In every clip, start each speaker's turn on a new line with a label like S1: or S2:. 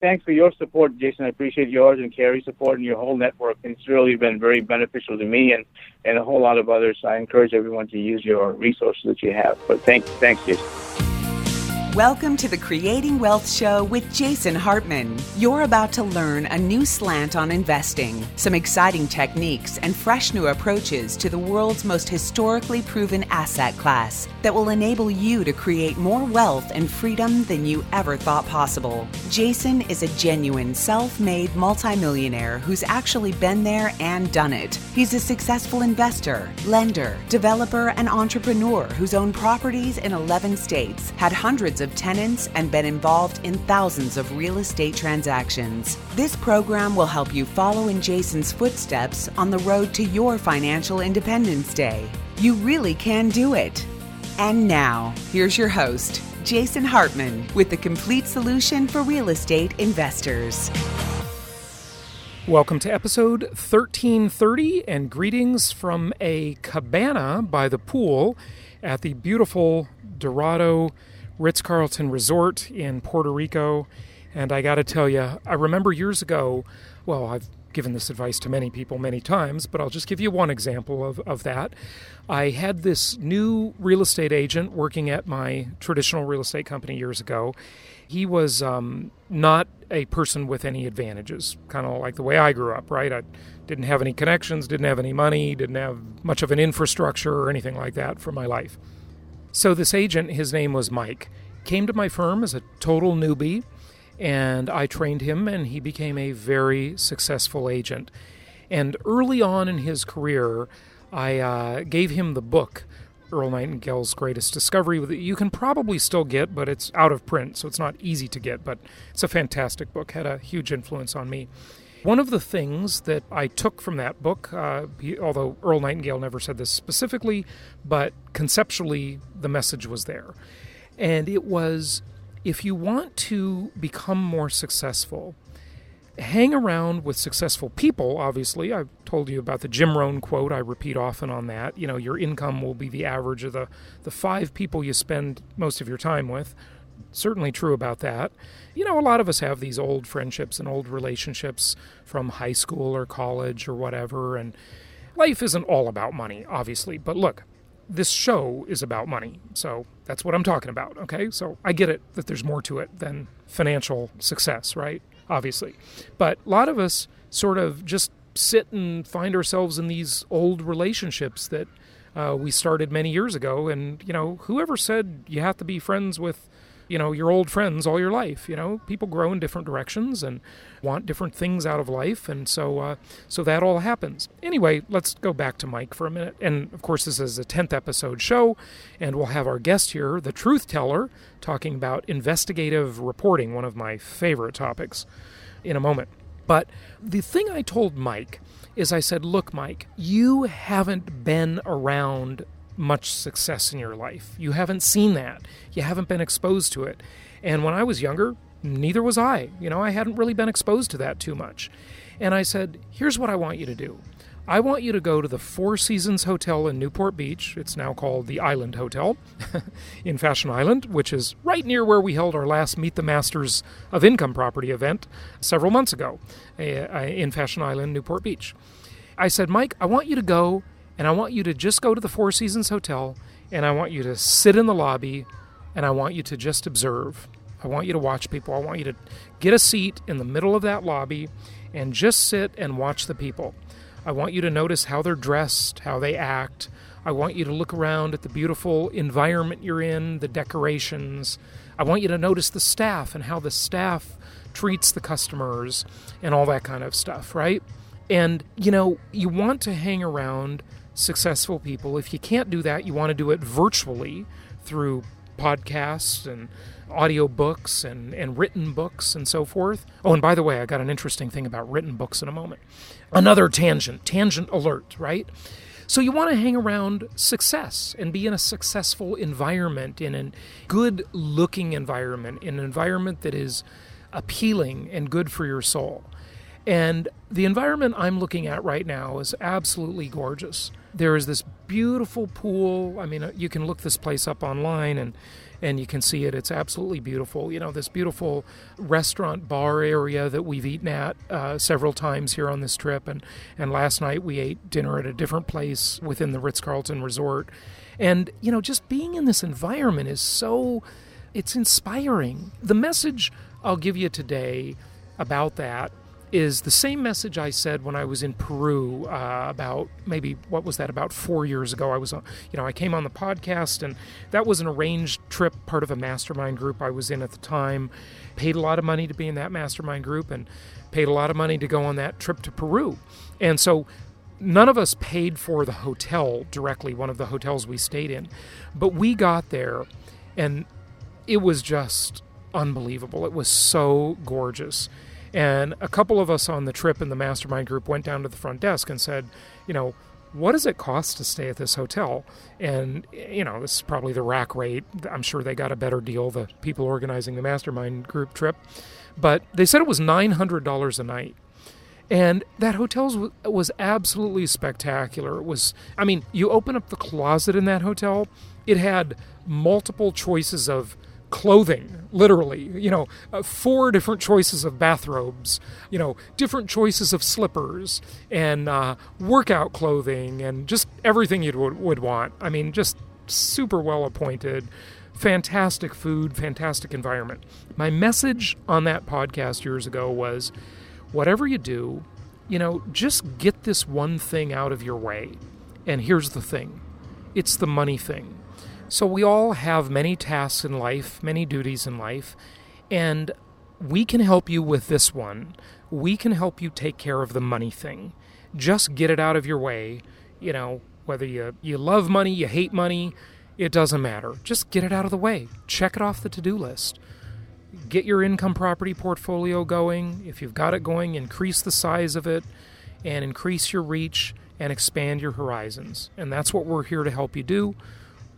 S1: thanks for your support, Jason. I appreciate yours and Carrie's support and your whole network. It's really been very beneficial to me and a whole lot of others. I encourage everyone to use your resources that you have. But thanks, Jason.
S2: Welcome to the Creating Wealth Show with Jason Hartman. You're about to learn a new slant on investing, some exciting techniques, and fresh new approaches to the world's most historically proven asset class that will enable you to create more wealth and freedom than you ever thought possible. Jason is a genuine self-made multimillionaire who's actually been there and done it. He's a successful investor, lender, developer, and entrepreneur who's owned properties in 11 states, had hundreds of tenants, and been involved in thousands of real estate transactions. This program will help you follow in Jason's footsteps on the road to your financial independence day. You really can do it. And now, here's your host, Jason Hartman, with the complete solution for real estate investors.
S3: Welcome to episode 1330, and greetings from a cabana by the pool at the beautiful Dorado Ritz-Carlton Resort in Puerto Rico. And I got to tell you, I remember years ago, well, I've given this advice to many people many times, but I'll just give you one example of that. I had this new real estate agent working at my traditional real estate company years ago. He was not a person with any advantages, kind of like the way I grew up, right? I didn't have any connections, didn't have any money, didn't have much of an infrastructure or anything like that for my life. So this agent, his name was Mike, came to my firm as a total newbie, and I trained him, and he became a very successful agent. And early on in his career, I gave him the book, Earl Nightingale's Greatest Discovery, that you can probably still get, but it's out of print, so it's not easy to get, but it's a fantastic book, had a huge influence on me. One of the things that I took from that book, although Earl Nightingale never said this specifically, but conceptually the message was there. And it was, if you want to become more successful, hang around with successful people, obviously. I've told you about the Jim Rohn quote. I repeat often on that. You know, your income will be the average of the 5 people you spend most of your time with. Certainly true about that. You know, a lot of us have these old friendships and old relationships from high school or college or whatever, and life isn't all about money, obviously. But look, this show is about money, so that's what I'm talking about, okay? So I get it that there's more to it than financial success, right? Obviously. But a lot of us sort of just sit and find ourselves in these old relationships that we started many years ago, and, you know, whoever said you have to be friends with your old friends all your life? People grow in different directions and want different things out of life, and so that all happens. Anyway, let's go back to Mike for a minute. And, of course, this is a 10th episode show, and we'll have our guest here, the Truthteller, talking about investigative reporting, one of my favorite topics, in a moment. But the thing I told Mike is I said, look, Mike, you haven't been around much success in your life. You haven't seen that. You haven't been exposed to it. And when I was younger, neither was I. I hadn't really been exposed to that too much. And I said, here's what I want you to do. I want you to go to the Four Seasons Hotel in Newport Beach. It's now called the Island Hotel in Fashion Island, which is right near where we held our last Meet the Masters of Income Property event several months ago in Fashion Island, Newport Beach. I said, Mike, I want you to go, and I want you to just go to the Four Seasons Hotel, and I want you to sit in the lobby, and I want you to just observe. I want you to watch people. I want you to get a seat in the middle of that lobby and just sit and watch the people. I want you to notice how they're dressed, how they act. I want you to look around at the beautiful environment you're in, the decorations. I want you to notice the staff and how the staff treats the customers and all that kind of stuff, right? And, you want to hang around successful people. If you can't do that, you want to do it virtually through podcasts and audio books and written books and so forth. Oh, and by the way, I got an interesting thing about written books in a moment. Another tangent alert, right? So you want to hang around success and be in a successful environment, in a good-looking environment, in an environment that is appealing and good for your soul. And the environment I'm looking at right now is absolutely gorgeous. There is this beautiful pool. I mean, you can look this place up online, and and you can see it. It's absolutely beautiful. This beautiful restaurant bar area that we've eaten at several times here on this trip. And last night we ate dinner at a different place within the Ritz-Carlton Resort. And, just being in this environment is it's inspiring. The message I'll give you today about that is the same message I said when I was in Peru about 4 years ago. I came on the podcast, and that was an arranged trip, part of a mastermind group I was in at the time. Paid a lot of money to be in that mastermind group, and paid a lot of money to go on that trip to Peru. And so none of us paid for the hotel directly, one of the hotels we stayed in, but we got there, and it was just unbelievable. It was so gorgeous. And a couple of us on the trip in the mastermind group went down to the front desk and said, what does it cost to stay at this hotel? And, this is probably the rack rate. I'm sure they got a better deal, the people organizing the mastermind group trip. But they said it was $900 a night. And that hotel was absolutely spectacular. It was, you open up the closet in that hotel, it had multiple choices of clothing, literally, 4 different choices of bathrobes, different choices of slippers and workout clothing and just everything you would want. Just super well appointed, fantastic food, fantastic environment. My message on that podcast years ago was, whatever you do, just get this one thing out of your way. And here's the thing. It's the money thing. So we all have many tasks in life, many duties in life, and we can help you with this one. We can help you take care of the money thing. Just get it out of your way. Whether you love money, you hate money, it doesn't matter. Just get it out of the way. Check it off the to-do list. Get your income property portfolio going. If you've got it going, increase the size of it and increase your reach and expand your horizons. And that's what we're here to help you do.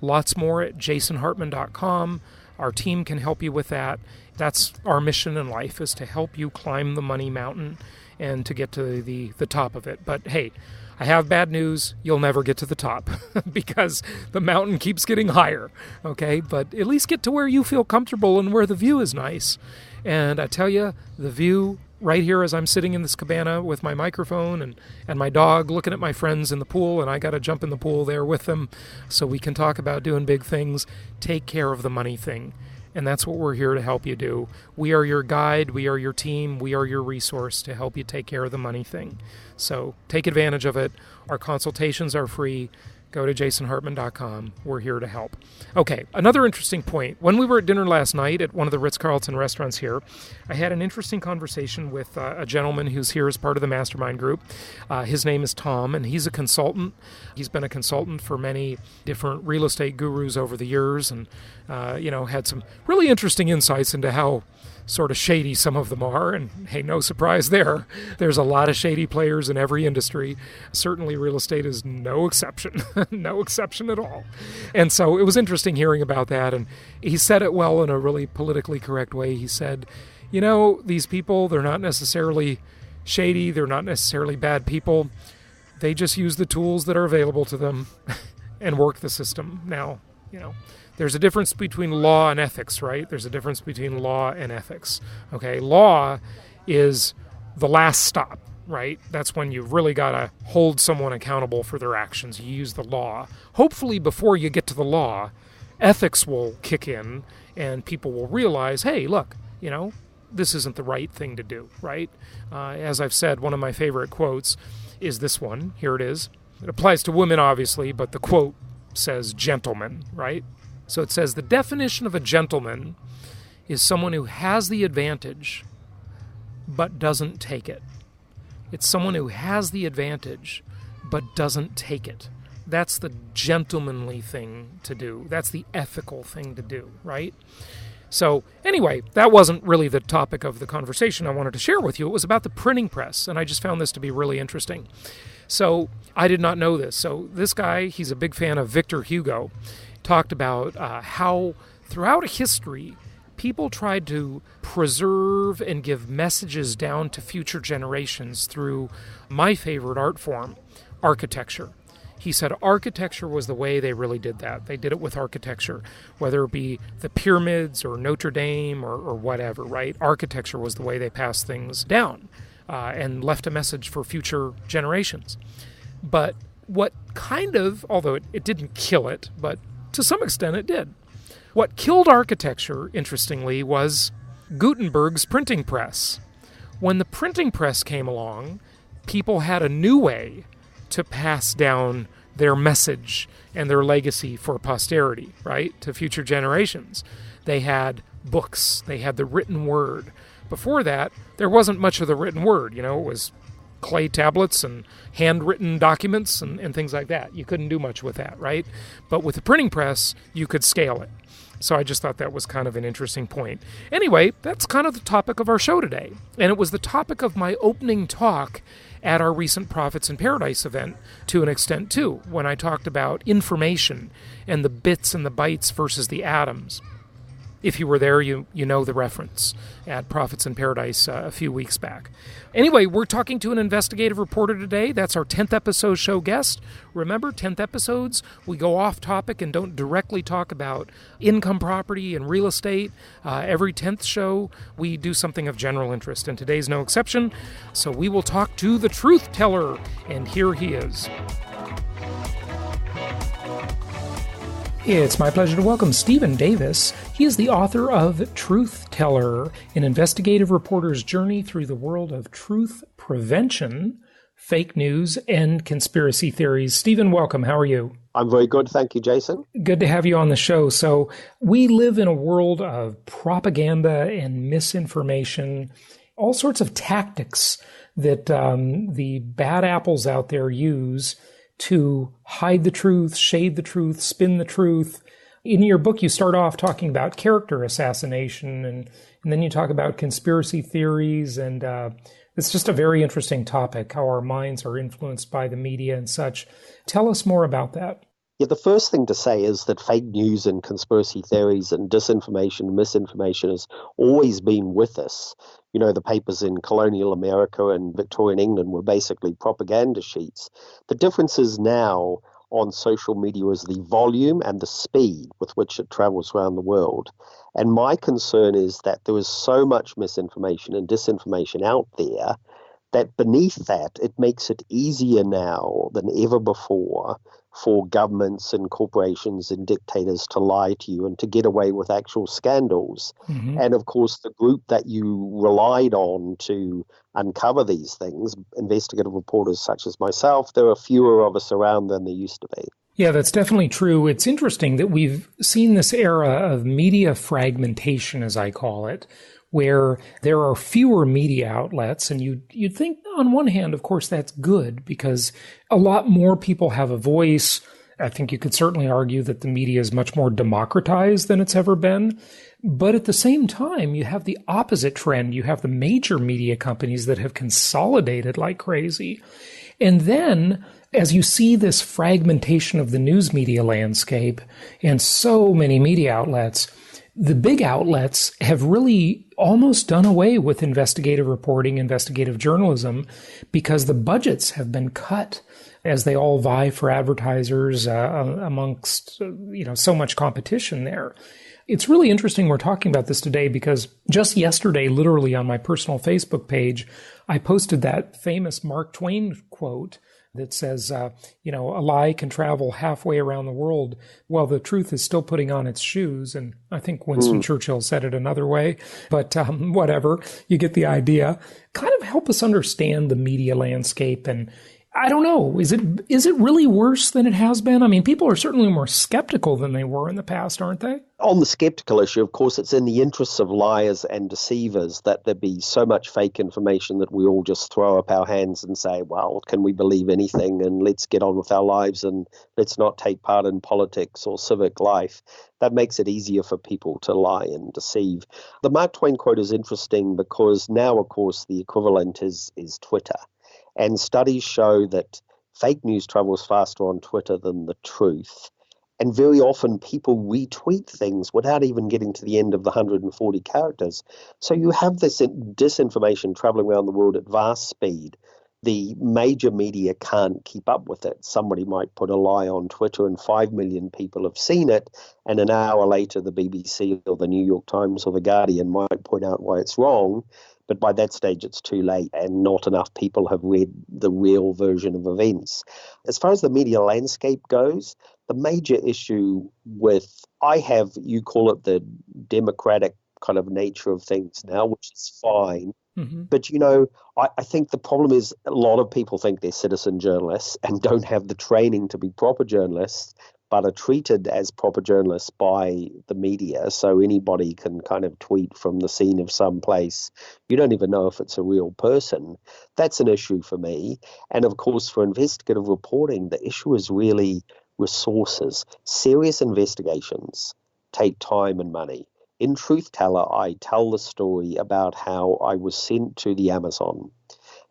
S3: Lots more at jasonhartman.com. Our team can help you with that. That's our mission in life, is to help you climb the money mountain and to get to the top of it. But hey, I have bad news. You'll never get to the top because the mountain keeps getting higher, okay? But at least get to where you feel comfortable and where the view is nice. And I tell you, the view right here as I'm sitting in this cabana with my microphone and my dog looking at my friends in the pool, and I got to jump in the pool there with them so we can talk about doing big things. Take care of the money thing. And that's what we're here to help you do. We are your guide. We are your team. We are your resource to help you take care of the money thing. So take advantage of it. Our consultations are free. Go to jasonhartman.com. We're here to help. Okay, another interesting point. When we were at dinner last night at one of the Ritz-Carlton restaurants here, I had an interesting conversation with a gentleman who's here as part of the mastermind group. His name is Tom, and he's a consultant. He's been a consultant for many different real estate gurus over the years and, had some really interesting insights into how sort of shady some of them are, and hey, no surprise there. There's a lot of shady players in every industry. Certainly real estate is no exception, no exception at all. And so it was interesting hearing about that, and he said it well in a really politically correct way. He said, these people, they're not necessarily shady, they're not necessarily bad people. They just use the tools that are available to them and work the system. Now, there's a difference between law and ethics, right? There's a difference between law and ethics. Okay, law is the last stop, right? That's when you've really got to hold someone accountable for their actions. You use the law. Hopefully before you get to the law, ethics will kick in and people will realize, hey, look, this isn't the right thing to do, right? As I've said, one of my favorite quotes is this one. Here it is. It applies to women, obviously, but the quote says gentleman, right? So it says, the definition of a gentleman is someone who has the advantage but doesn't take it. It's someone who has the advantage but doesn't take it. That's the gentlemanly thing to do. That's the ethical thing to do, right? So anyway, that wasn't really the topic of the conversation I wanted to share with you. It was about the printing press, and I just found this to be really interesting. So I did not know this. So this guy, he's a big fan of Victor Hugo, talked about how throughout history, people tried to preserve and give messages down to future generations through my favorite art form, architecture. He said architecture was the way they really did that. They did it with architecture, whether it be the pyramids or Notre Dame or whatever, right? Architecture was the way they passed things down and left a message for future generations. But what kind of, although it didn't kill it, but to some extent it did. What killed architecture, interestingly, was Gutenberg's printing press. When the printing press came along, people had a new way to pass down their message and their legacy for posterity, right, to future generations. They had books. They had the written word. Before that, there wasn't much of the written word. It was clay tablets and handwritten documents and things like that. You couldn't do much with that, right? But with the printing press, you could scale it. So I just thought that was kind of an interesting point. Anyway, that's kind of the topic of our show today. And it was the topic of my opening talk at our recent Prophets in Paradise event to an extent too, when I talked about information and the bits and the bytes versus the atoms. If you were there, you know the reference at Prophets in Paradise a few weeks back. Anyway, we're talking to an investigative reporter today. That's our 10th episode show guest. Remember, 10th episodes, we go off topic and don't directly talk about income property and real estate. Every 10th show, we do something of general interest, and today's no exception. So we will talk to the Truthteller, and here he is. It's my pleasure to welcome Stephen Davis. He is the author of Truthteller, an investigative reporter's journey through the world of truth prevention, fake news, and conspiracy theories. Stephen, welcome. How are you?
S4: I'm very good. Thank you, Jason.
S3: Good to have you on the show. So we live in a world of propaganda and misinformation, all sorts of tactics that the bad apples out there use to hide the truth, shade the truth, spin the truth. In your book, you start off talking about character assassination, and then you talk about conspiracy theories, and it's just a very interesting topic, how our minds are influenced by the media and such. Tell us more about that.
S4: Yeah, the first thing to say is that fake news and conspiracy theories and disinformation and misinformation has always been with us. The papers in colonial America and Victorian England were basically propaganda sheets. The difference is now on social media is the volume and the speed with which it travels around the world. And my concern is that there is so much misinformation and disinformation out there that beneath that, it makes it easier now than ever before for governments and corporations and dictators to lie to you and to get away with actual scandals. Mm-hmm. And of course, the group that you relied on to uncover these things, investigative reporters such as myself, there are fewer of us around than there used to be.
S3: Yeah, that's definitely true. It's interesting that we've seen this era of media fragmentation, as I call it, where there are fewer media outlets. And you'd think, on one hand, of course, that's good because a lot more people have a voice. I think you could certainly argue that the media is much more democratized than it's ever been. But at the same time, you have the opposite trend. You have the major media companies that have consolidated like crazy. And then, as you see this fragmentation of the news media landscape and so many media outlets, the big outlets have really almost done away with investigative reporting, investigative journalism, because the budgets have been cut as they all vie for advertisers amongst, so much competition there. It's really interesting we're talking about this today because just yesterday, literally on my personal Facebook page, I posted that famous Mark Twain quote that says, a lie can travel halfway around the world while the truth is still putting on its shoes. And I think Winston Churchill said it another way, but whatever, you get the idea. Kind of help us understand the media landscape. And I don't know, is it really worse than it has been? I mean, people are certainly more skeptical than they were in the past, aren't they?
S4: On the skeptical issue, of course, it's in the interests of liars and deceivers that there be so much fake information that we all just throw up our hands and say, well, can we believe anything? And let's get on with our lives and let's not take part in politics or civic life. That makes it easier for people to lie and deceive. The Mark Twain quote is interesting because now, of course, the equivalent is Twitter. And studies show that fake news travels faster on Twitter than the truth. And very often people retweet things without even getting to the end of the 140 characters. So you have this disinformation traveling around the world at vast speed. the major media can't keep up with it. Somebody might put a lie on Twitter and 5 million people have seen it, and an hour later the BBC or the New York Times or the Guardian might point out why it's wrong, but by that stage it's too late and not enough people have read the real version of events. As far as the media landscape goes, the major issue you call it the democratic kind of nature of things now, which is fine.
S3: Mm-hmm.
S4: But, I think the problem is a lot of people think they're citizen journalists and don't have the training to be proper journalists, but are treated as proper journalists by the media. So anybody can kind of tweet from the scene of some place. You don't even know if it's a real person. That's an issue for me. And of course, for investigative reporting, the issue is really resources. Serious investigations take time and money. In Truthteller, I tell the story about how I was sent to the Amazon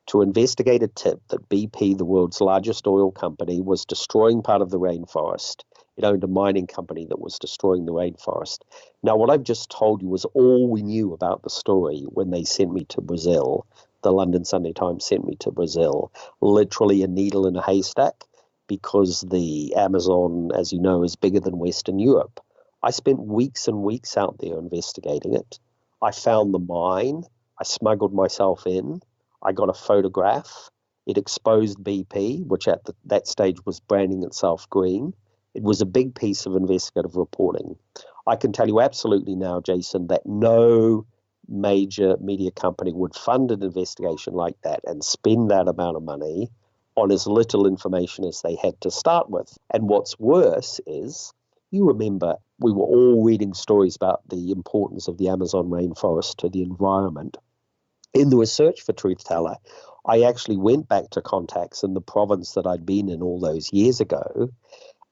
S4: to investigate a tip that BP, the world's largest oil company, was destroying part of the rainforest. It owned a mining company that was destroying the rainforest. Now, what I've just told you was all we knew about the story when they sent me to Brazil. The London Sunday Times sent me to Brazil, literally a needle in a haystack, because the Amazon, as you know, is bigger than Western Europe. I spent weeks and weeks out there investigating it. I found the mine. I smuggled myself in. I got a photograph. It exposed BP, which at that stage was branding itself green. It was a big piece of investigative reporting. I can tell you absolutely now, Jason, that no major media company would fund an investigation like that and spend that amount of money on as little information as they had to start with. And what's worse is, you remember, we were all reading stories about the importance of the Amazon rainforest to the environment. In the research for Truthteller, I actually went back to contacts in the province that I'd been in all those years ago,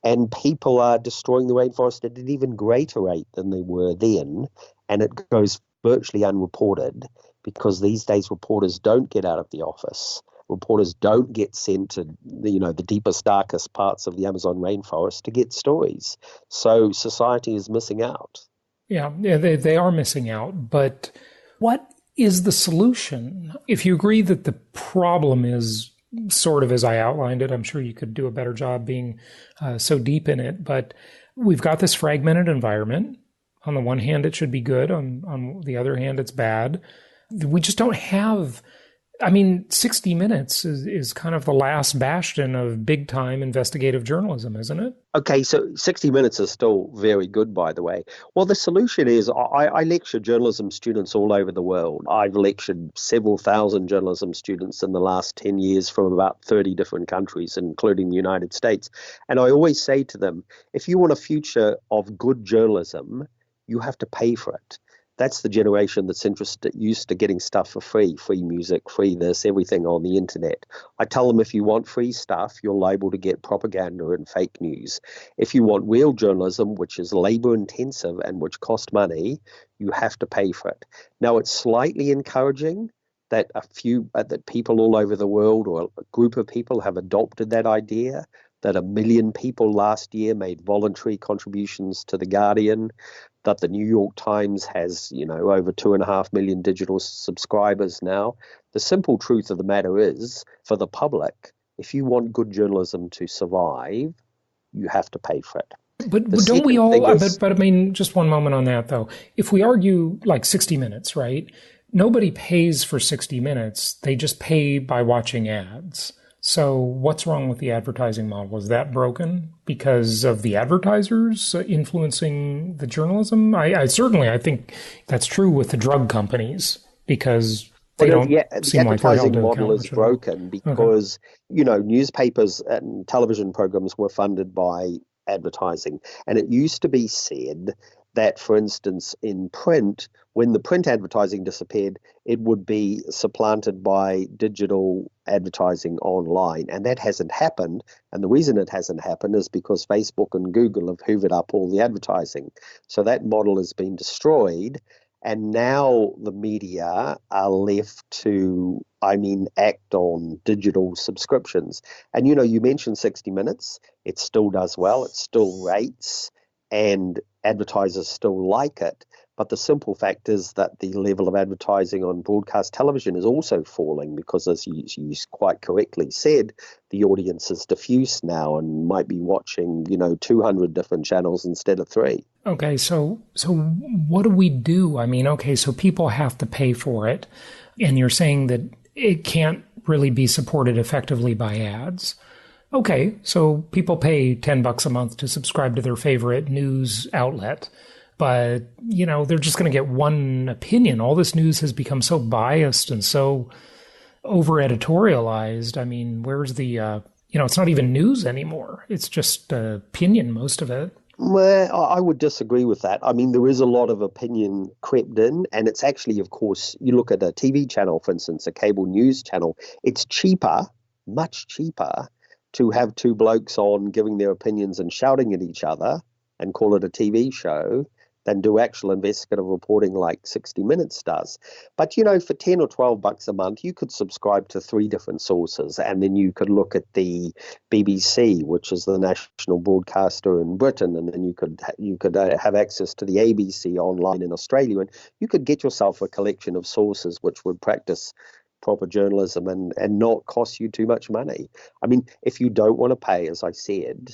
S4: and people are destroying the rainforest at an even greater rate than they were then, and it goes virtually unreported because these days reporters don't get out of the office. Reporters don't get sent to the deepest, darkest parts of the Amazon rainforest to get stories. So society is missing out.
S3: Yeah, they are missing out. But what is the solution? If you agree that the problem is sort of as I outlined it, I'm sure you could do a better job being so deep in it. But we've got this fragmented environment. On the one hand, it should be good. On the other hand, it's bad. We just don't have... 60 Minutes is kind of the last bastion of big-time investigative journalism, isn't it?
S4: Okay, so 60 Minutes is still very good, by the way. Well, the solution is I lecture journalism students all over the world. I've lectured several thousand journalism students in the last 10 years from about 30 different countries, including the United States. And I always say to them, if you want a future of good journalism, you have to pay for it. That's the generation that's used to getting stuff for free music, free this, everything on the internet. I tell them if you want free stuff, you're liable to get propaganda and fake news. If you want real journalism, which is labor intensive and which costs money, you have to pay for it. Now, it's slightly encouraging that that people all over the world, or a group of people, have adopted that idea, that 1 million people last year made voluntary contributions to The Guardian, that the New York Times has, over 2.5 million digital subscribers now. The simple truth of the matter is, for the public, if you want good journalism to survive, you have to pay for it.
S3: But don't we all, just one moment on that, though. If we argue like 60 Minutes, right? Nobody pays for 60 Minutes. They just pay by watching ads. So what's wrong with the advertising model? Is that broken because of the advertisers influencing the journalism? I think that's true with the drug companies because they don't seem like they're held to account. The advertising model is broken because, newspapers and television programs were funded by advertising. And it used to be said that, for instance, in print, when the print advertising disappeared, it would be supplanted by digital advertising online. And that hasn't happened. And the reason it hasn't happened is because Facebook and Google have hoovered up all the advertising. So that model has been destroyed. And now the media are left to, act on digital subscriptions. And, you mentioned 60 Minutes. It still does well. It still rates. And advertisers still like it.
S4: But the simple fact is that the level of advertising on broadcast television is also falling because, as you quite correctly said, the audience is diffuse now and might be watching, 200 different channels instead of 3.
S3: Okay, so what do we do? I mean, okay, so people have to pay for it, and you're saying that it can't really be supported effectively by ads. Okay, so people pay $10 a month to subscribe to their favorite news outlet. But, they're just going to get one opinion. All this news has become so biased and so over-editorialized. I mean, where's the, it's not even news anymore. It's just opinion, most of it.
S4: Well, I would disagree with that. I mean, there is a lot of opinion crept in, and it's actually, of course, you look at a TV channel, for instance, a cable news channel, it's cheaper, much cheaper, to have 2 blokes on giving their opinions and shouting at each other and call it a TV show than do actual investigative reporting like 60 Minutes does. But, for 10 or 12 bucks a month, you could subscribe to 3 different sources, and then you could look at the BBC, which is the national broadcaster in Britain, and then you could have access to the ABC online in Australia, and you could get yourself a collection of sources which would practice proper journalism and not cost you too much money. I mean, if you don't want to pay, as I said,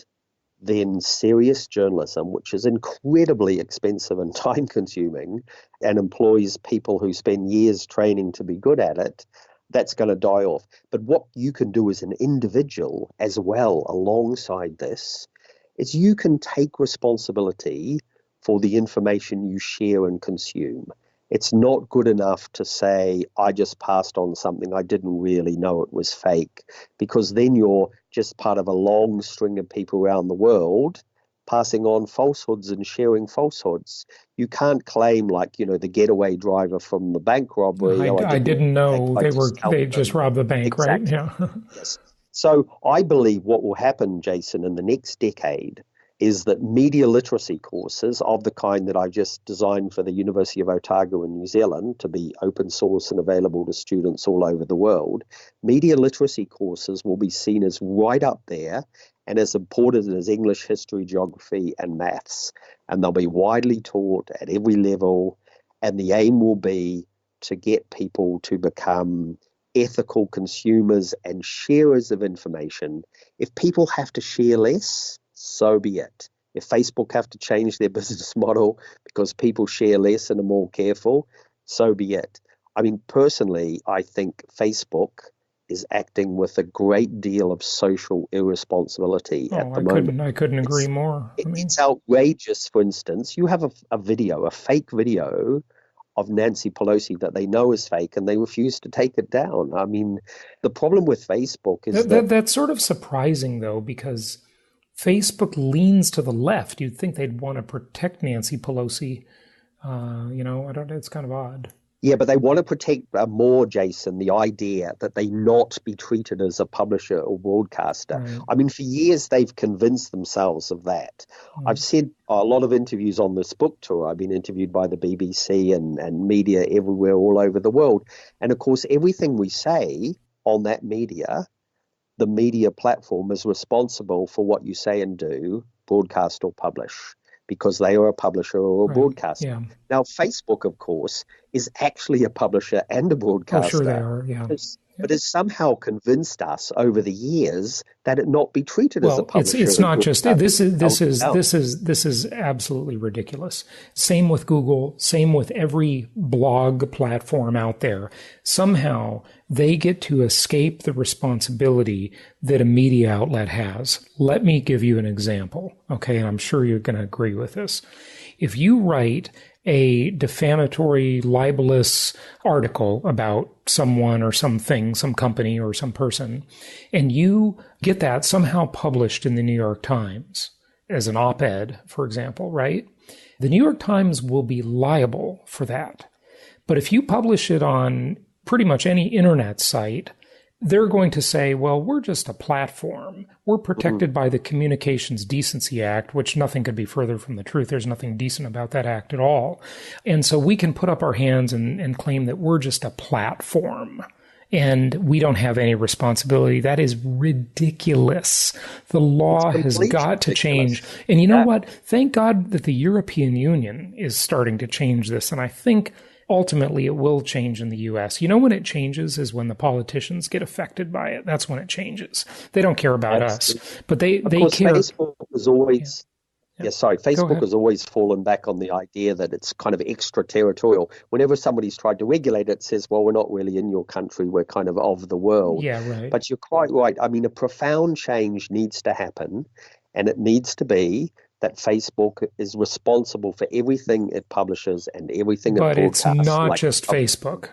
S4: then serious journalism, which is incredibly expensive and time-consuming and employs people who spend years training to be good at it, that's going to die off. But what you can do as an individual as well alongside this is you can take responsibility for the information you share and consume. It's not good enough to say, I just passed on something, I didn't really know it was fake, because then you're just part of a long string of people around the world passing on falsehoods and sharing falsehoods. You can't claim the getaway driver from the bank robbery.
S3: I didn't know they just robbed the bank,
S4: exactly.
S3: Right? Yeah.
S4: Yes. So I believe what will happen, Jason, in the next decade is that media literacy courses of the kind that I just designed for the University of Otago in New Zealand to be open source and available to students all over the world, media literacy courses will be seen as right up there and as important as English, history, geography, and maths. And they'll be widely taught at every level. And the aim will be to get people to become ethical consumers and sharers of information. If people have to share less, so be it. If Facebook have to change their business model because people share less and are more careful, so be it. I mean, personally, I think Facebook is acting with a great deal of social irresponsibility at the moment.
S3: I couldn't agree more.
S4: It's outrageous, for instance. You have a fake video of Nancy Pelosi that they know is fake, and they refuse to take it down. I mean, the problem with Facebook is
S3: that's sort of surprising, though, because Facebook leans to the left. You'd think they'd want to protect Nancy Pelosi. It's kind of odd.
S4: Yeah, but they want to protect more, Jason, the idea that they not be treated as a publisher or broadcaster. Right. I mean, for years, they've convinced themselves of that. Mm. I've said a lot of interviews on this book tour. I've been interviewed by the BBC and media everywhere all over the world. And, of course, everything we say on that media, the media platform is responsible for what you say and do, broadcast or publish, because they are a publisher or a broadcaster. Yeah. Now, Facebook, of course, is actually a publisher and a broadcaster.
S3: Oh, sure they are, yeah.
S4: But has somehow convinced us over the years that it not be treated as a publisher.
S3: It's not just this is absolutely ridiculous. Same with Google, same with every blog platform out there. Somehow they get to escape the responsibility that a media outlet has. Let me give you an example, okay? And I'm sure you're going to agree with this. If you write a defamatory, libelous article about someone or something, some company or some person, and you get that somehow published in the New York Times as an op-ed, for example, right? The New York Times will be liable for that. But if you publish it on pretty much any internet site, they're going to say, well, we're just a platform. We're protected by the Communications Decency Act, which nothing could be further from the truth. There's nothing decent about that act at all. And so we can put up our hands and claim that we're just a platform. and we don't have any responsibility. That is ridiculous. The law has got to change. And you know what? Thank God that the European Union is starting to change this. And I think ultimately it will change in the U.S. You know when it changes is when the politicians get affected by it. That's when it changes. They don't care about us, but they care.
S4: Facebook was always... Facebook has always fallen back on the idea that it's kind of extraterritorial. Whenever somebody's tried to regulate it, it says, well, we're not really in your country, we're kind of the world.
S3: Yeah, right.
S4: But you're quite right. I mean, a profound change needs to happen, and it needs to be that Facebook is responsible for everything it publishes and everything it broadcasts.
S3: But it's not just Facebook.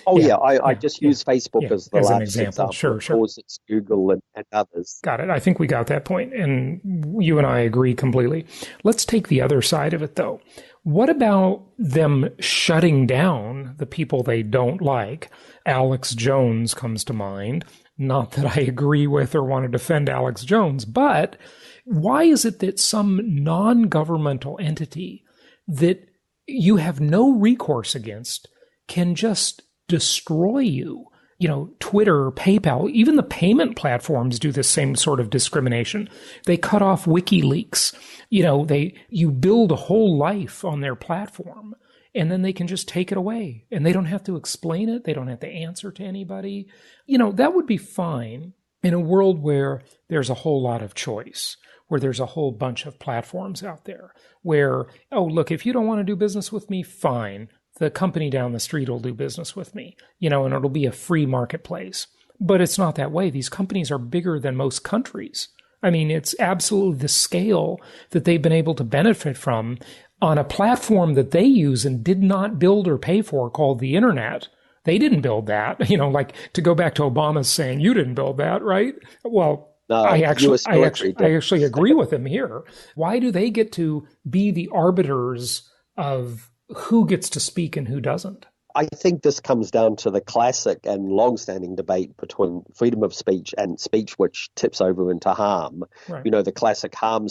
S4: I just use Facebook as the last example.
S3: Sure.
S4: Of course, it's Google and others.
S3: Got it. I think we got that point, and you and I agree completely. Let's take the other side of it, though. What about them shutting down the people they don't like? Alex Jones comes to mind. Not that I agree with or want to defend Alex Jones, but why is it that some non-governmental entity that you have no recourse against can just destroy you? You know, Twitter, PayPal, even the payment platforms do the same sort of discrimination. They cut off WikiLeaks. You know, you build a whole life on their platform, and then they can just take it away. And they don't have to explain it. They don't have to answer to anybody. You know, that would be fine in a world where there's a whole lot of choice, where there's a whole bunch of platforms out there where, oh, look, if you don't want to do business with me, fine. The company down the street will do business with me, you know, and it'll be a free marketplace. But it's not that way. These companies are bigger than most countries. I mean, it's absolutely the scale that they've been able to benefit from on a platform that they use and did not build or pay for called the internet. They didn't build that, you know, like to go back to Obama's saying, you didn't build that, right? Well, no, I actually agree with him here. Why do they get to be the arbiters of who gets to speak and who doesn't?
S4: I think this comes down to the classic and long-standing debate between freedom of speech and speech which tips over into harm. Right. You know, the classic harm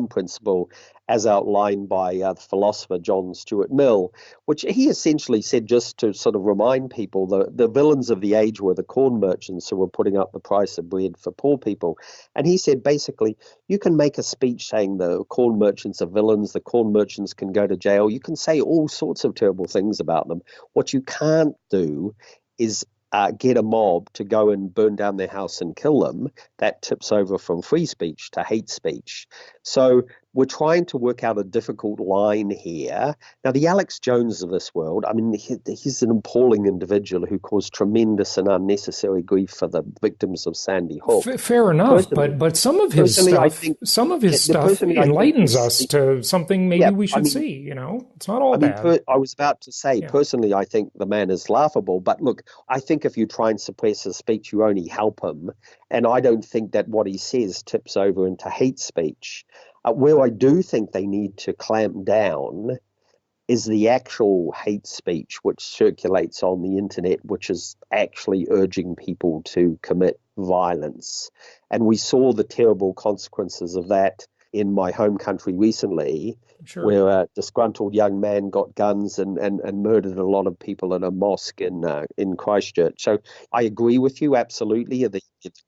S4: principle as outlined by the philosopher John Stuart Mill, which he essentially said, just to sort of remind people, the villains of the age were the corn merchants who were putting up the price of bread for poor people. And he said, basically, you can make a speech saying the corn merchants are villains, the corn merchants can go to jail. You can say all sorts of terrible things about them. What you can't do is get a mob to go and burn down their house and kill them. That tips over from free speech to hate speech. So we're trying to work out a difficult line here. Now, the Alex Jones of this world, I mean, he's an appalling individual who caused tremendous and unnecessary grief for the victims of Sandy Hook.
S3: Fair enough, but some of his stuff enlightens us to something maybe we should see. You know, it's not all bad.
S4: I was about to say, personally, I think the man is laughable. But look, I think if you try and suppress his speech, you only help him. And I don't think that what he says tips over into hate speech. Where I do think they need to clamp down is the actual hate speech which circulates on the internet, which is actually urging people to commit violence. And we saw the terrible consequences of that in my home country recently, where a disgruntled young man got guns and murdered a lot of people at a mosque in Christchurch. So I agree with you, absolutely. The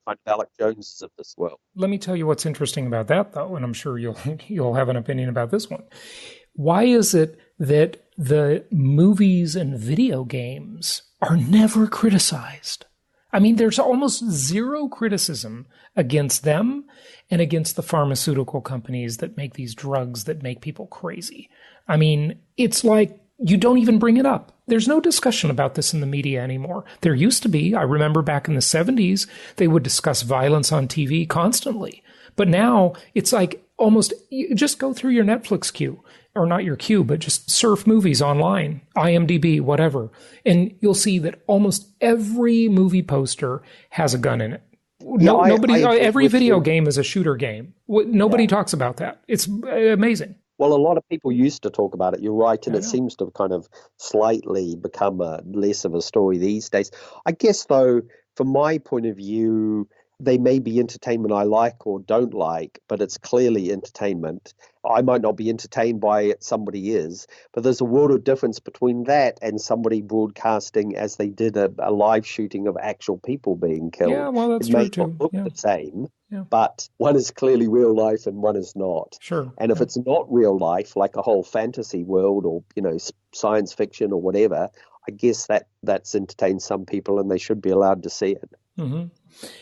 S4: kind of Alex Joneses of this world.
S3: Let me tell you what's interesting about that, though, and I'm sure you'll have an opinion about this one. Why is it that the movies and video games are never criticized? I mean, there's almost zero criticism against them and against the pharmaceutical companies that make these drugs that make people crazy. I mean, it's like you don't even bring it up. There's no discussion about this in the media anymore. There used to be. I remember back in the 70s, they would discuss violence on TV constantly. But now it's like almost, you just go through your Netflix queue, or not your queue, but just surf movies online, IMDb, whatever. And you'll see that almost every movie poster has a gun in it. Every video game is a shooter game. Nobody talks about that. It's amazing.
S4: Well, a lot of people used to talk about it, you're right, and it seems to have kind of slightly become less of a story these days. I guess, though, from my point of view, they may be entertainment I like or don't like, but it's clearly entertainment. I might not be entertained by it, somebody is, but there's a world of difference between that and somebody broadcasting as they did a live shooting of actual people being killed.
S3: Yeah, well, that's
S4: it may
S3: true
S4: not
S3: too.
S4: look
S3: Yeah.
S4: the same,
S3: Yeah.
S4: but one is clearly real life and one is not.
S3: Sure.
S4: And if it's not real life, like a whole fantasy world or, science fiction or whatever, I guess that's entertained some people and they should be allowed to see it.
S3: Mm-hmm.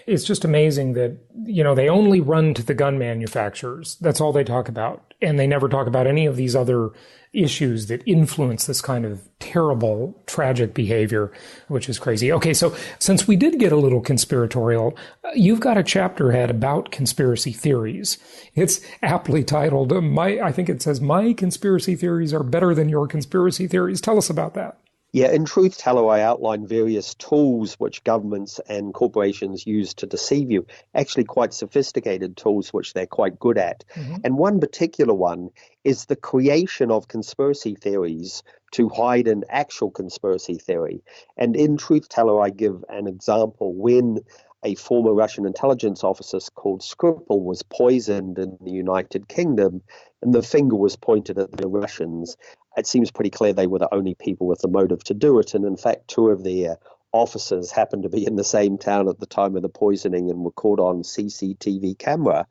S3: It's just amazing that, they only run to the gun manufacturers. That's all they talk about. And they never talk about any of these other issues that influence this kind of terrible, tragic behavior, which is crazy. Okay, so since we did get a little conspiratorial, you've got a chapter ahead about conspiracy theories. It's aptly titled, I think it says, "My conspiracy theories are better than your conspiracy theories." Tell us about that.
S4: Yeah, in Truthteller, I outline various tools which governments and corporations use to deceive you, actually quite sophisticated tools which they're quite good at. Mm-hmm. And one particular one is the creation of conspiracy theories to hide an actual conspiracy theory. And in Truthteller, I give an example when a former Russian intelligence officer called Skripal was poisoned in the United Kingdom, and the finger was pointed at the Russians. It seems pretty clear they were the only people with the motive to do it. And in fact, two of their officers happened to be in the same town at the time of the poisoning and were caught on CCTV camera.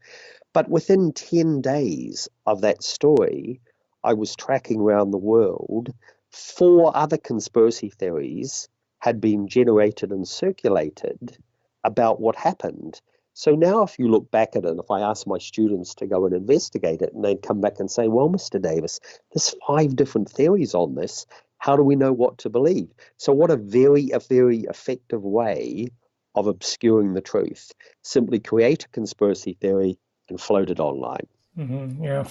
S4: But within 10 days of that story, I was tracking around the world. 4 other conspiracy theories had been generated and circulated about what happened. So now if you look back at it, if I ask my students to go and investigate it, and they'd come back and say, well, Mr. Davis, there's 5 different theories on this. How do we know what to believe? So what a very effective way of obscuring the truth. Simply create a conspiracy theory and float it online.
S3: Mm-hmm, yeah.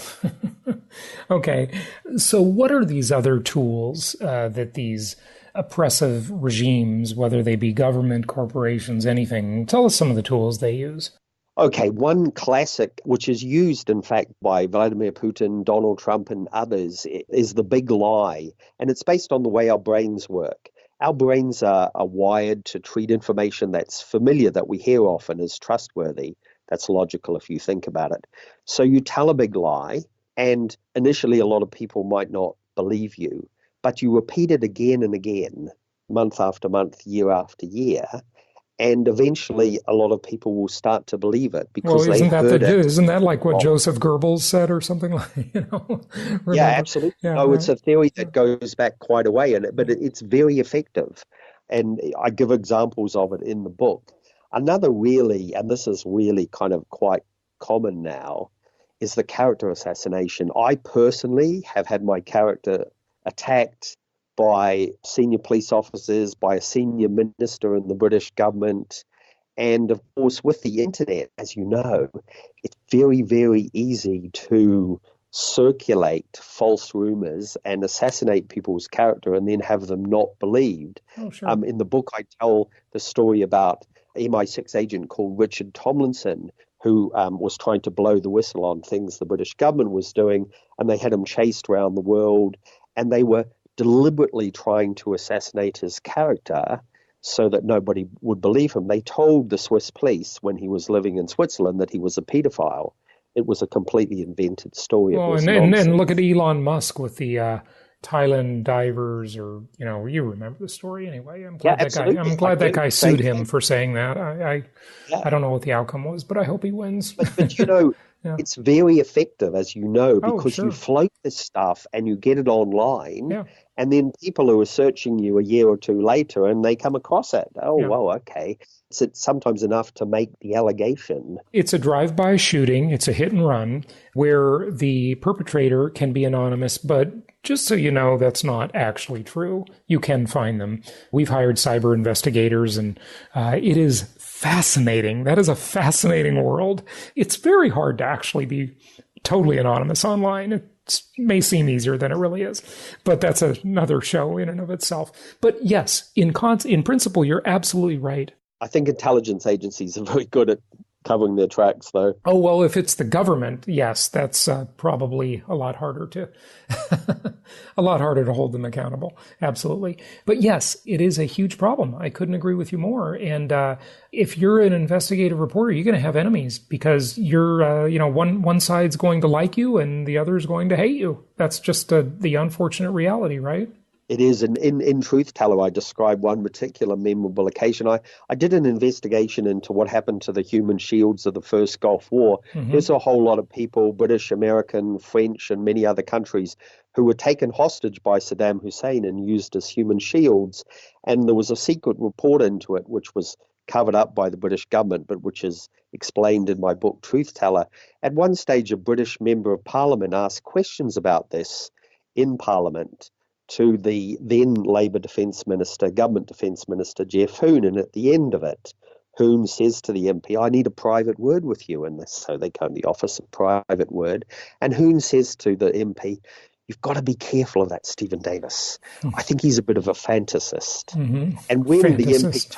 S3: Okay. So what are these other tools that these oppressive regimes, whether they be government, corporations, anything, tell us some of the tools they use.
S4: Okay, one classic, which is used, in fact, by Vladimir Putin, Donald Trump, and others, is the big lie. And it's based on the way our brains work. Our brains are wired to treat information that's familiar, that we hear often, as trustworthy. That's logical if you think about it. So you tell a big lie, and initially a lot of people might not believe you. But you repeat it again and again, month after month, year after year, and eventually a lot of people will start to believe it because they heard it.
S3: Isn't that like what Joseph Goebbels said or something like,
S4: Yeah, absolutely. Yeah, no, right. It's a theory that goes back quite a way, but it's very effective. And I give examples of it in the book. Another really, and this is really kind of quite common now, is the character assassination. I personally have had my character attacked by senior police officers, by a senior minister in the British government. And of course, with the internet, as you know, it's very, very easy to circulate false rumors and assassinate people's character and then have them not believed.
S3: Oh, sure.
S4: In the book, I tell the story about an MI6 agent called Richard Tomlinson, who was trying to blow the whistle on things the British government was doing, and they had him chased around the world. And they were deliberately trying to assassinate his character so that nobody would believe him. They told the Swiss police when he was living in Switzerland that he was a pedophile. It was a completely invented story.
S3: Oh, and look at Elon Musk with the Thailand divers, or you remember the story anyway. I'm glad that guy sued him for saying that. I don't know what the outcome was, but I hope he wins.
S4: But yeah. It's very effective, as you know, because you float this stuff and you get it online, and then people who are searching you a year or two later and they come across it. Well, okay. It's sometimes enough to make the allegation.
S3: It's a drive-by shooting. It's a hit and run where the perpetrator can be anonymous, but just so you know, that's not actually true. You can find them. We've hired cyber investigators, and it is fascinating. That is a fascinating world. It's very hard to actually be totally anonymous online. It may seem easier than it really is, but that's another show in and of itself. But yes, in principle, you're absolutely right.
S4: I think intelligence agencies are very good at covering their tracks, though.
S3: Oh, well, if it's the government, yes, that's probably a lot harder to a lot harder to hold them accountable. Absolutely. But yes, it is a huge problem. I couldn't agree with you more. And if you're an investigative reporter, you're going to have enemies because you're, one side's going to like you and the other is going to hate you. That's just the unfortunate reality, right?
S4: It is. And in Truthteller, I describe one particular memorable occasion. I did an investigation into what happened to the human shields of the first Gulf War.
S3: Mm-hmm.
S4: There's a whole lot of people, British, American, French, and many other countries, who were taken hostage by Saddam Hussein and used as human shields. And there was a secret report into it, which was covered up by the British government, but which is explained in my book, Truthteller. At one stage, a British member of Parliament asked questions about this in Parliament to the then Labour Defence Minister, Government Defence Minister, Jeff Hoon. And at the end of it, Hoon says to the MP, I need a private word with you in this. So they go in the office, a private word. And Hoon says to the MP, you've got to be careful of that Stephen Davis. I think he's a bit of a fantasist.
S3: Mm-hmm.
S4: And when the MP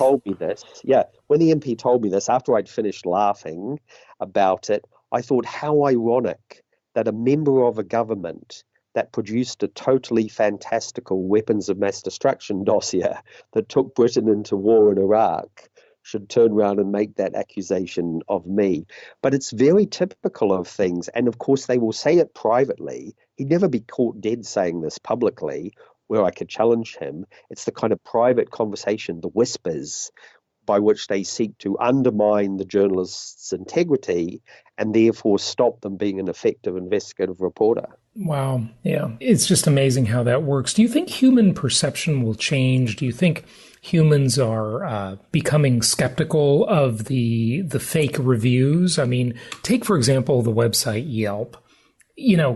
S4: told me this, after I'd finished laughing about it, I thought how ironic that a member of a government that produced a totally fantastical weapons of mass destruction dossier that took Britain into war in Iraq should turn around and make that accusation of me. But it's very typical of things. And of course, they will say it privately. He'd never be caught dead saying this publicly where I could challenge him. It's the kind of private conversation, the whispers, by which they seek to undermine the journalist's integrity and therefore stop them being an effective investigative reporter.
S3: Wow. Yeah. It's just amazing how that works. Do you think human perception will change? Do you think humans are becoming skeptical of the fake reviews? I mean, take, for example, the website Yelp.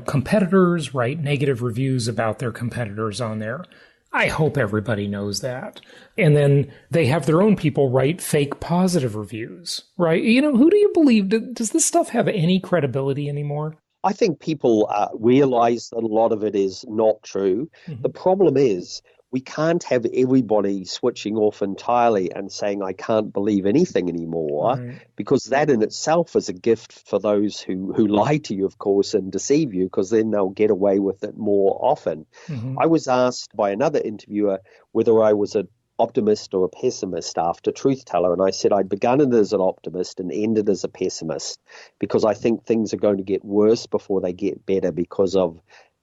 S3: Competitors write negative reviews about their competitors on there. I hope everybody knows that. And then they have their own people write fake positive reviews, right? Who do you believe? Does this stuff have any credibility anymore?
S4: I think people realize that a lot of it is not true. Mm-hmm. The problem is we can't have everybody switching off entirely and saying, I can't believe anything anymore, right, because that in itself is a gift for those who lie to you, of course, and deceive you, because then they'll get away with it more often. Mm-hmm. I was asked by another interviewer whether I was an optimist or a pessimist after Truthteller, and I said I'd begun it as an optimist and ended as a pessimist because I think things are going to get worse before they get better because of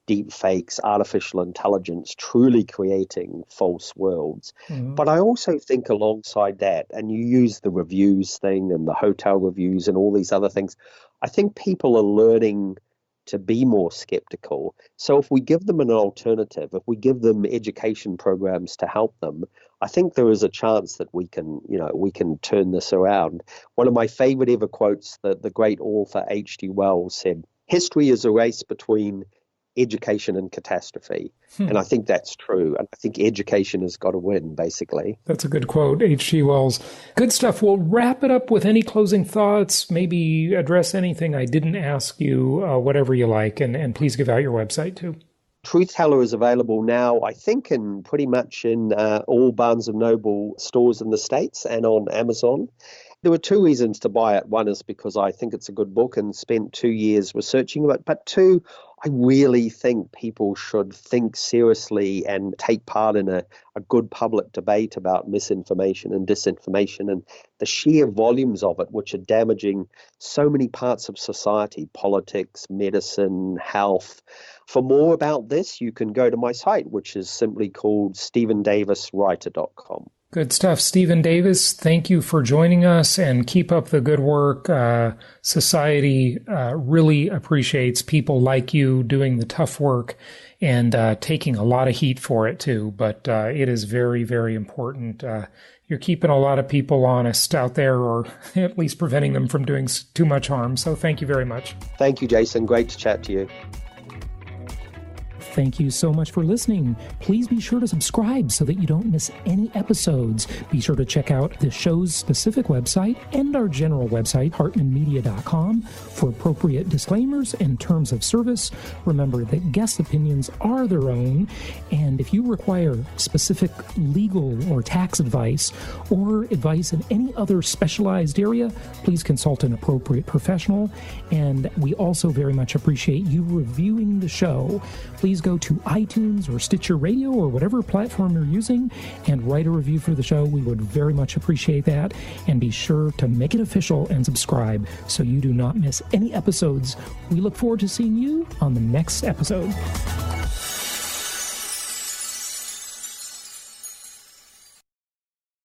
S4: deep fakes, artificial intelligence truly creating false worlds. Mm-hmm. But I also think alongside that, and you use the reviews thing and the hotel reviews and all these other things, I think people are learning to be more skeptical. So if we give them an alternative, if we give them education programs to help them, I think there is a chance that we can turn this around. One of my favorite ever quotes, the great author H.G. Wells said, history is a race between education and catastrophe. And I think that's true. And I think education has got to win, basically.
S3: That's a good quote, H.G. Wells. Good stuff. We'll wrap it up with any closing thoughts, maybe address anything I didn't ask you, whatever you like, and please give out your website too.
S4: Truthteller is available now, I think, in pretty much in all Barnes & Noble stores in the States and on Amazon. There were two reasons to buy it. One is because I think it's a good book and spent 2 years researching it. But two, I really think people should think seriously and take part in a good public debate about misinformation and disinformation and the sheer volumes of it, which are damaging so many parts of society, politics, medicine, health. For more about this, you can go to my site, which is simply called stephendaviswriter.com.
S3: Good stuff. Stephen Davis, thank you for joining us and keep up the good work. Society really appreciates people like you doing the tough work and taking a lot of heat for it too. But it is very, very important. You're keeping a lot of people honest out there, or at least preventing them from doing too much harm. So thank you very much.
S4: Thank you, Jason. Great to chat to you.
S3: Thank you so much for listening. Please be sure to subscribe so that you don't miss any episodes. Be sure to check out the show's specific website and our general website, hartmanmedia.com, for appropriate disclaimers and terms of service. Remember that guest opinions are their own, and if you require specific legal or tax advice or advice in any other specialized area, please consult an appropriate professional. And we also very much appreciate you reviewing the show. Please go to iTunes or Stitcher Radio or whatever platform you're using and write a review for the show. We would very much appreciate that. And be sure to make it official and subscribe so you do not miss any episodes. We look forward to seeing you on the next episode.